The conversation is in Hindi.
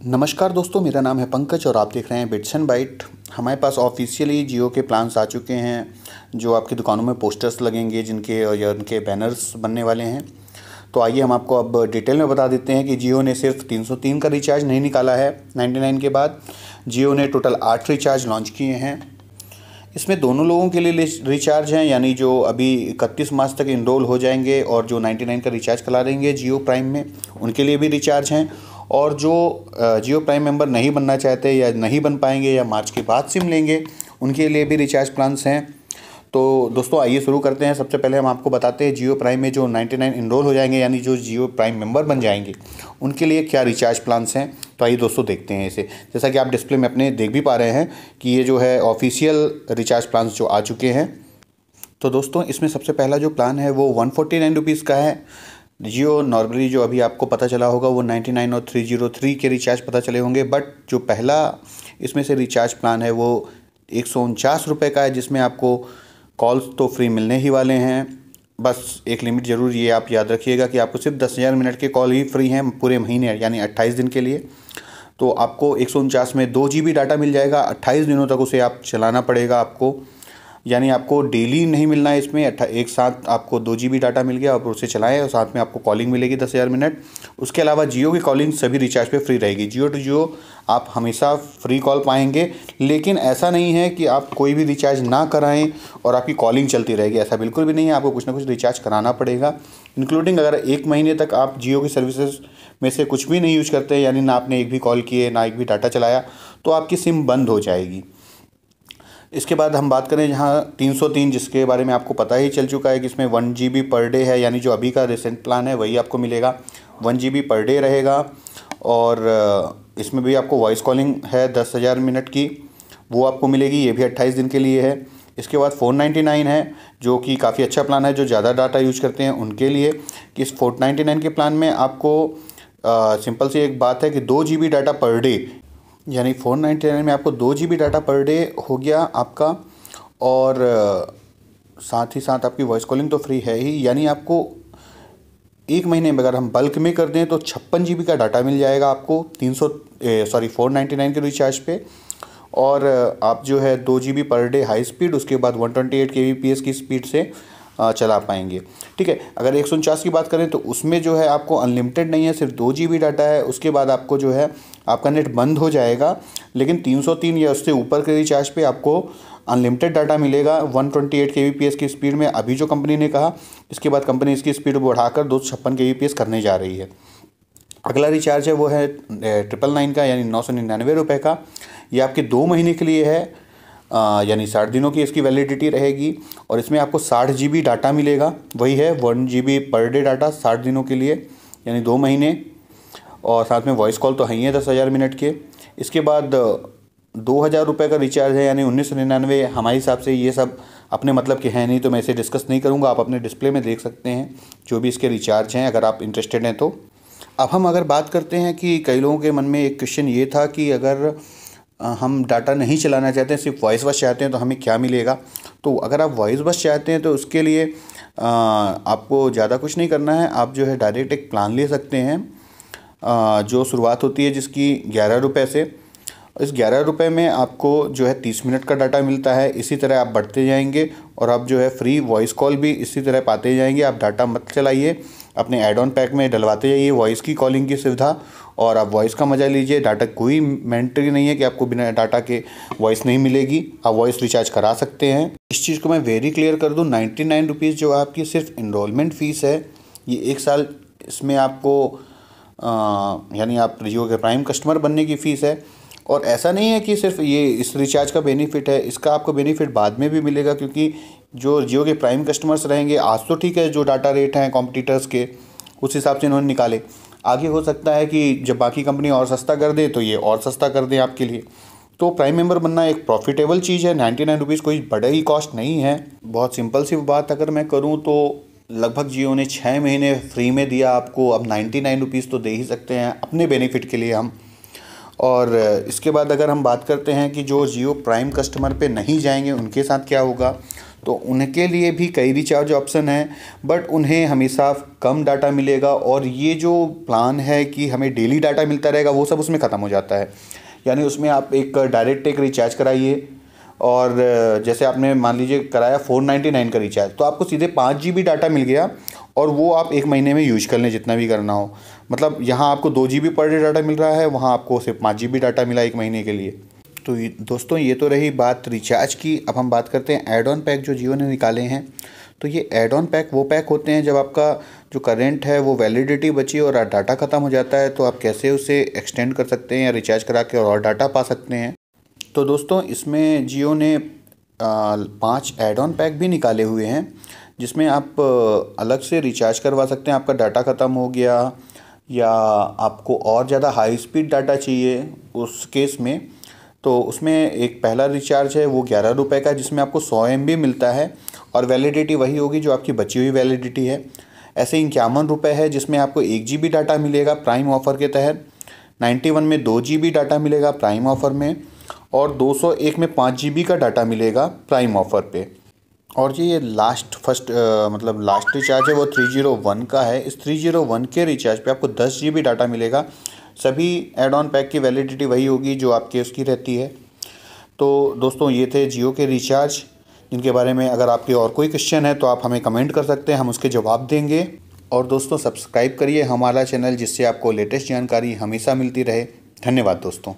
नमस्कार दोस्तों, मेरा नाम है पंकज और आप देख रहे हैं बिट्स एंड बाइट। हमारे पास ऑफिशियली जियो के प्लान्स आ चुके हैं जो आपकी दुकानों में पोस्टर्स लगेंगे, जिनके या उनके बैनर्स बनने वाले हैं। तो आइए हम आपको अब डिटेल में बता देते हैं कि जियो ने सिर्फ 303 का रिचार्ज नहीं निकाला है 99 के बाद। जियो ने टोटल 8 रिचार्ज लॉन्च किए हैं। इसमें दोनों लोगों के लिए रिचार्ज हैं, यानी जो अभी 31 मार्च तक इनरोल हो जाएंगे और जो 99 का रिचार्ज करा लेंगे जियो प्राइम में, उनके लिए भी रिचार्ज हैं। और जो जियो प्राइम मेंबर नहीं बनना चाहते या नहीं बन पाएंगे या मार्च के बाद सिम लेंगे, उनके लिए भी रिचार्ज प्लान्स हैं। तो दोस्तों आइए शुरू करते हैं। सबसे पहले हम आपको बताते हैं जियो प्राइम में जो 99 इनरोल हो जाएंगे, यानी जो जियो प्राइम मेंबर बन जाएंगे, उनके लिए क्या रिचार्ज प्लान्स हैं। तो आइए दोस्तों देखते हैं इसे। जैसा कि आप डिस्प्ले में अपने देख भी पा रहे हैं कि ये जो है ऑफिशियल रिचार्ज प्लान्स जो आ चुके हैं। तो दोस्तों इसमें सबसे पहला जो प्लान है वो 149 रुपीज़ का है। जियो नॉर्मली जो अभी आपको पता चला होगा वो 99 और 303 के रिचार्ज पता चले होंगे, बट जो पहला इसमें से रिचार्ज प्लान है वो 149 रुपये का है, जिसमें आपको कॉल्स तो फ्री मिलने ही वाले हैं। बस एक लिमिट ज़रूर ये आप याद रखिएगा कि आपको सिर्फ 10,000 मिनट के कॉल ही फ्री हैं पूरे महीने, यानी 28 दिन के लिए। तो आपको 149 में 2 GB डाटा मिल जाएगा। 28 दिनों तक उसे आप चलाना पड़ेगा आपको, यानी आपको डेली नहीं मिलना है इसमें। एक साथ आपको 2 GB डाटा मिल गया और उसे चलाएं और साथ में आपको कॉलिंग मिलेगी 10,000 मिनट। उसके अलावा जियो की कॉलिंग सभी रिचार्ज पे फ्री रहेगी। जियो टू जियो आप हमेशा फ्री कॉल पाएंगे, लेकिन ऐसा नहीं है कि आप कोई भी रिचार्ज ना कराएं और आपकी कॉलिंग चलती रहेगी, ऐसा बिल्कुल भी नहीं है। आपको कुछ ना कुछ रिचार्ज कराना पड़ेगा, इंक्लूडिंग अगर 1 महीने तक आप जियो की सर्विसेज में से कुछ भी नहीं यूज करते, यानी ना आपने एक भी कॉल किए ना एक भी डाटा चलाया, तो आपकी सिम बंद हो जाएगी। इसके बाद हम बात करें जहाँ 303, जिसके बारे में आपको पता ही चल चुका है कि इसमें 1 GB पर डे है, यानी जो अभी का रिसेंट प्लान है वही आपको मिलेगा। 1 GB पर डे रहेगा और इसमें भी आपको वॉइस कॉलिंग है 10,000 मिनट की, वो आपको मिलेगी, ये भी 28 दिन के लिए है। इसके बाद 499 है, जो कि काफ़ी अच्छा प्लान है जो ज़्यादा डाटा यूज करते हैं उनके लिए। कि इस 499 के प्लान में आपको सिंपल सी एक बात है कि 2 GB डाटा पर डे, यानी 499 में आपको 2 GB डाटा पर डे हो गया आपका, और साथ ही साथ आपकी वॉइस कॉलिंग तो फ्री है ही। यानी आपको 1 महीने में अगर हम बल्क में कर दें तो 56 GB का डाटा मिल जाएगा आपको 499 के रिचार्ज पे। और आप जो है 2 GB per day high speed, उसके बाद 128 kbps की स्पीड से चला पाएंगे। ठीक है, अगर 149 की बात करें तो उसमें जो है आपको अनलिमिटेड नहीं है, सिर्फ 2 GB डाटा है। उसके बाद आपको जो है आपका नेट बंद हो जाएगा, लेकिन 303 या उससे ऊपर के रिचार्ज पे आपको अनलिमिटेड डाटा मिलेगा 128 kbps की स्पीड में, अभी जो कंपनी ने कहा। इसके बाद कंपनी इसकी स्पीड बढ़ाकर 256 kbps करने जा रही है। अगला रिचार्ज है वो है 999 का, यानी 999 रुपये का। ये आपके 2 महीने के लिए है, यानी 60 दिनों की इसकी वैलिडिटी रहेगी। और इसमें आपको 60 GB डाटा मिलेगा, वही है 1 GB पर डे डाटा 60 दिनों के लिए, यानी 2 महीने। और साथ में वॉइस कॉल तो है ही है 10,000 मिनट के। इसके बाद 2,000 रुपये का रिचार्ज है, यानी 1999। हमारे हिसाब से ये सब अपने मतलब के हैं नहीं, तो मैं इसे डिस्कस नहीं करूँगा। आप अपने डिस्प्ले में देख सकते हैं जो भी इसके रिचार्ज हैं, अगर आप इंटरेस्टेड हैं तो। अब हम अगर बात करते हैं कि कई लोगों के मन में एक क्वेश्चन ये था कि अगर हम डाटा नहीं चलाना चाहते हैं, सिर्फ वॉइस बस चाहते हैं, तो हमें क्या मिलेगा। तो अगर आप वॉइस बस चाहते हैं तो उसके लिए आपको ज़्यादा कुछ नहीं करना है। आप जो है डायरेक्ट एक प्लान ले सकते हैं, जो शुरुआत होती है जिसकी 11 रुपये से। इस 11 रुपये में आपको जो है 30 मिनट का डाटा मिलता है। इसी तरह आप बढ़ते जाएंगे और आप जो है फ्री वॉइस कॉल भी इसी तरह पाते जाएंगे। आप डाटा मत चलाइए, अपने एड ऑन पैक में डलवाते जाइए वॉइस की कॉलिंग की सुविधा, और आप वॉइस का मज़ा लीजिए। डाटा कोई मैंडेटरी नहीं है कि आपको बिना डाटा के वॉइस नहीं मिलेगी, आप वॉइस रिचार्ज करा सकते हैं। इस चीज़ को मैं वेरी क्लियर कर दूं, 99 रुपीज़ जो आपकी सिर्फ इनरोलमेंट फ़ीस है, ये 1 साल इसमें आपको यानी आप जियो के प्राइम कस्टमर बनने की फ़ीस है। और ऐसा नहीं है कि सिर्फ ये इस रिचार्ज का बेनिफिट है, इसका आपको बेनिफिट बाद में भी मिलेगा, क्योंकि जो जियो के प्राइम कस्टमर्स रहेंगे, आज तो ठीक है जो डाटा रेट हैं कॉम्पिटिटर्स के उस हिसाब से इन्होंने निकाले, आगे हो सकता है कि जब बाकी कंपनी और सस्ता कर दे तो ये और सस्ता कर दें आपके लिए। तो प्राइम मेंबर बनना एक प्रॉफिटेबल चीज़ है। 99 रुपीज़ कोई बड़ा ही कॉस्ट नहीं है। बहुत सिंपल सी बात अगर मैं करूँ तो लगभग जियो ने 6 महीने फ्री में दिया आपको, अब 99 रुपीज़ तो दे ही सकते हैं अपने बेनिफिट के लिए हम। और इसके बाद अगर हम बात करते हैं कि जो जियो प्राइम कस्टमर पे नहीं जाएंगे उनके साथ क्या होगा, तो उनके लिए भी कई रिचार्ज ऑप्शन हैं, बट उन्हें हमेशा कम डाटा मिलेगा। और ये जो प्लान है कि हमें डेली डाटा मिलता रहेगा, वो सब उसमें ख़त्म हो जाता है। यानी उसमें आप एक डायरेक्ट एक रिचार्ज कराइए, और जैसे आपने मान लीजिए कराया 499 का रिचार्ज, तो आपको सीधे 5 GB डाटा मिल गया, और वो आप 1 महीने में यूज कर लें जितना भी करना हो। मतलब यहाँ आपको 2 GB पर डे डाटा मिल रहा है, वहाँ आपको सिर्फ 5 GB डाटा मिला 1 महीने के लिए। तो दोस्तों ये तो रही बात रिचार्ज की। अब हम बात करते हैं ऐड ऑन पैक जो जियो ने निकाले हैं। तो ये ऐड ऑन पैक वो पैक होते हैं जब आपका जो करंट है वो वैलिडिटी बची और डाटा ख़त्म हो जाता है, तो आप कैसे उसे एक्सटेंड कर सकते हैं या रिचार्ज करा के और डाटा पा सकते हैं। तो दोस्तों इसमें जियो ने 5 ऐड ऑन पैक भी निकाले हुए हैं, जिसमें आप अलग से रिचार्ज करवा सकते हैं। आपका डाटा ख़त्म हो गया या आपको और ज़्यादा हाई स्पीड डाटा चाहिए उस केस में, तो उसमें एक पहला रिचार्ज है वो 11 रुपये का, जिसमें आपको 100 MB मिलता है और वैलिडिटी वही होगी जो आपकी बची हुई वैलिडिटी है। ऐसे 51 रुपये है जिसमें आपको 1 GB डाटा मिलेगा प्राइम ऑफ़र के तहत। 91 में 2 GB डाटा मिलेगा प्राइम ऑफ़र में, और 201 में 5 GB का डाटा मिलेगा प्राइम ऑफ़र पे। और ये मतलब लास्ट रिचार्ज है वो 301 का है। इस 301 के रिचार्ज पे आपको 10 GB डाटा मिलेगा। सभी ऐड ऑन पैक की वैलिडिटी वही होगी जो आपके उसकी रहती है। तो दोस्तों ये थे जियो के रिचार्ज, जिनके बारे में अगर आपके और कोई क्वेश्चन है तो आप हमें कमेंट कर सकते हैं, हम उसके जवाब देंगे। और दोस्तों सब्सक्राइब करिए हमारा चैनल, जिससे आपको लेटेस्ट जानकारी हमेशा मिलती रहे। धन्यवाद दोस्तों।